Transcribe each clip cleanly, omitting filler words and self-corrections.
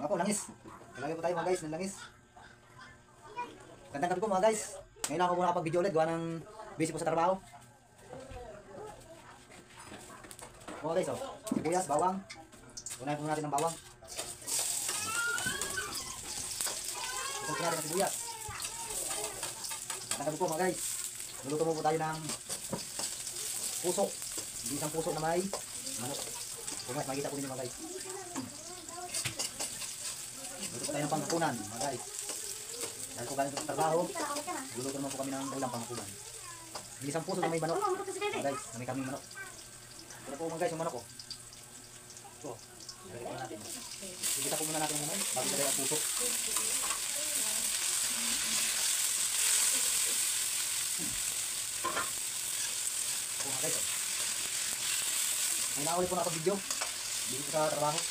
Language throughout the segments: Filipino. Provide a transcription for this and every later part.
Mga po, langis. Nalagay po tayo mga guys ng langis. Gandang gabi po mga guys. Ngayon lang ako muna kapag video ulit. Gawa ng busy po sa trabaho. Mga guys, oh. Sibuyas, bawang. Unahin po natin ng bawang. Ito po natin ng sibuyas. Gandang gabi po mga guys. Luluto mo po tayo ng puso. Hindi isang puso na may manok. Kung mas makikita po ninyo mga guys. Luluto po tayo ng panghapunan mga guys. Dahil po galing sa trabaho, luluto naman po kami ng ulam panghapunan. Hindi isang puso na may manok mga guys, na may kaming manok. Ito po mga guys yung manok ko. Ito, nalagay po natin. Higita po muna natin yung manok bago nalagay ang puso. Ito mga guys, may naulit po na ako video dito sa trabaho.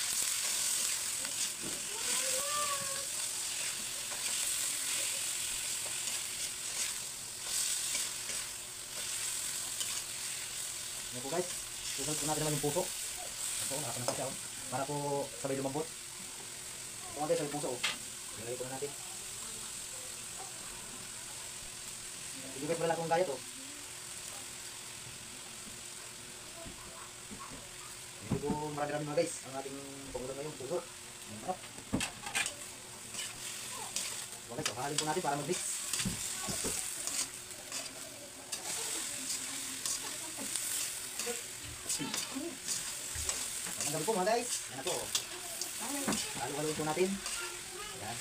Yan po guys, susunod po natin naman yung puso. Ito, nakapanang siya para po sabay lumambot. Ito mga guys, yung puso. Nilagay po na natin. Hindi guys, wala akong gayat oh. Hindi po marami-rami mga guys ang ating pangulang ngayon, puso. Marap. Ito guys, hahalin po natin para mag-mix. Ang gabi po mga guys. Yan na po. Halo-halo po natin. Yan.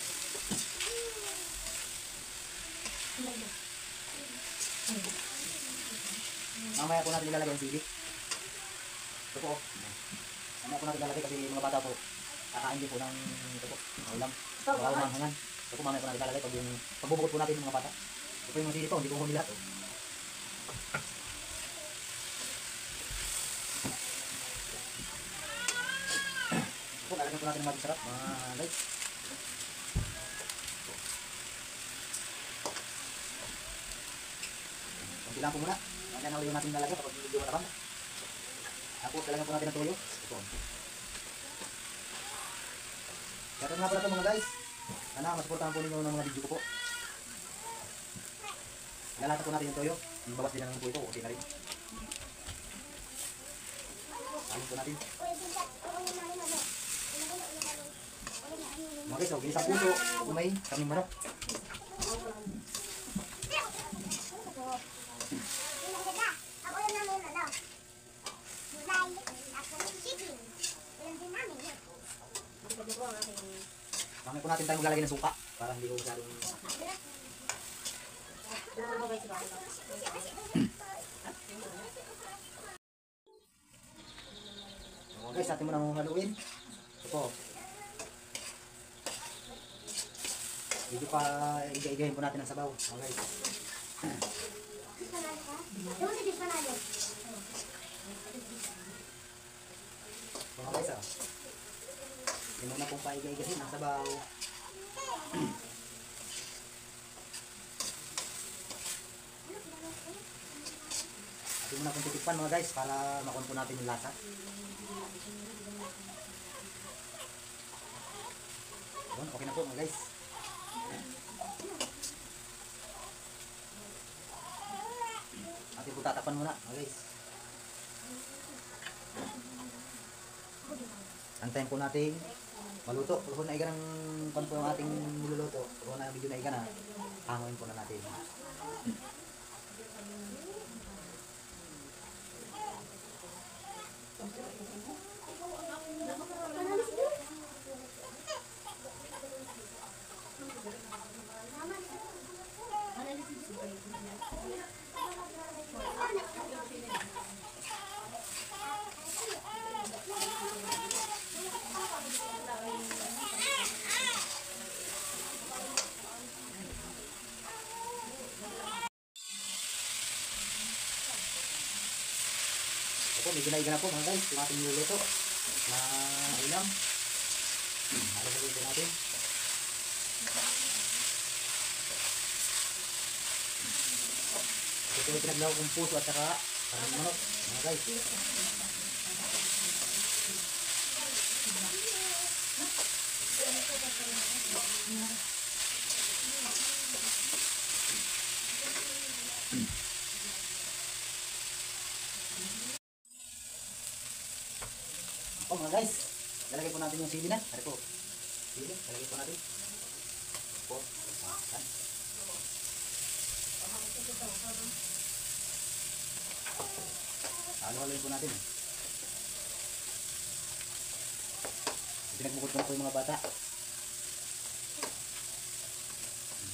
Mamaya po natin ilalagay ang sili. Ito po. Mamaya po natin ilalagay kasi mga bata po kakain din po ng ito po. Ulam. Baka umanghangan. Ito po mamaya po natin ilalagay pag yung pagbubukod po natin ng mga bata. Ito po yung sili po. Hindi po huli lahat. Lalagyan po natin ng maging sarap mga guys. Kunti lang po muna. Mamaya na ulit natin lalagyan kapag medyo matabang. Tapos lalagyan po natin ng toyo. Ito. Kaya nga pala ito mga guys. Sana masuportahan po ninyo ng mga video ko po. Lalata po natin yung toyo. Yung bawas din naman po ito. Okay na rin. Salin po natin. Mga guys, ginisang puso, umay, kaming manok. Mamaya po natin tayo maglalagay ng suka para hindi ko masyadong... Mga guys, atin mo na haluin. Ito po. Medyo pa iga-igahin po natin ang sabaw. Okay. Mga guys, hindi mo na pong pa-iga-igahin ang sabaw. Hindi mo na pong titikpan mga guys para makuha po natin yung lasa. Okay na po mga guys. Atin po tatapan muna mga guys. Antayin po natin maluto. Kung naiga ng pan po yung ating niluluto, kung na medyo naiga na, hanguin po na natin. Ito, medyo naiga na po mga guys, yung ating niluluto na ulam. Halagay po natin. Ito yung pinaglaw kong puso at saka parang manok mga guys. Oh mga guys, lalagay po natin yung sili na. Ano po? Sili, lalagay po natin. Po. Yan. Halo-haloin po natin. Pinagbukod ko na po yung mga bata.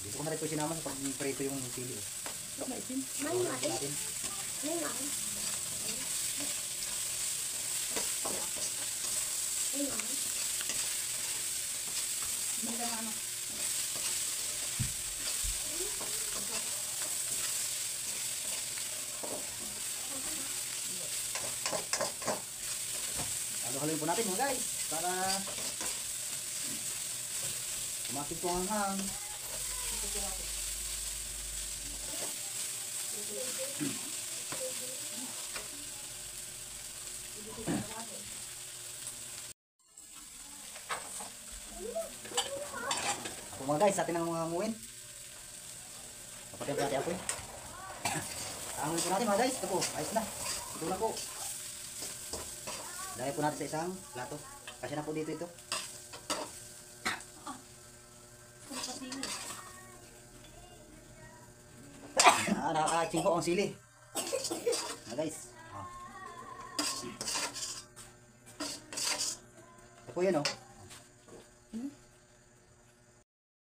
Dito ko na rin po sinama sa pag-prito yung sili. Maitim. Halo-haloin natin. Halo-haloin po natin mga guys para tumakit po ang hang. Ako mga guys, atin ang mga hanguin. Kapatid natin ako eh. Hanguin po natin mga guys. Ito po, ayos na. Ito na po. Lagay po natin sa isang plato. Kasi na po dito ito. Nakaka-aching po ang sili. Mga guys. Ito po yan oh.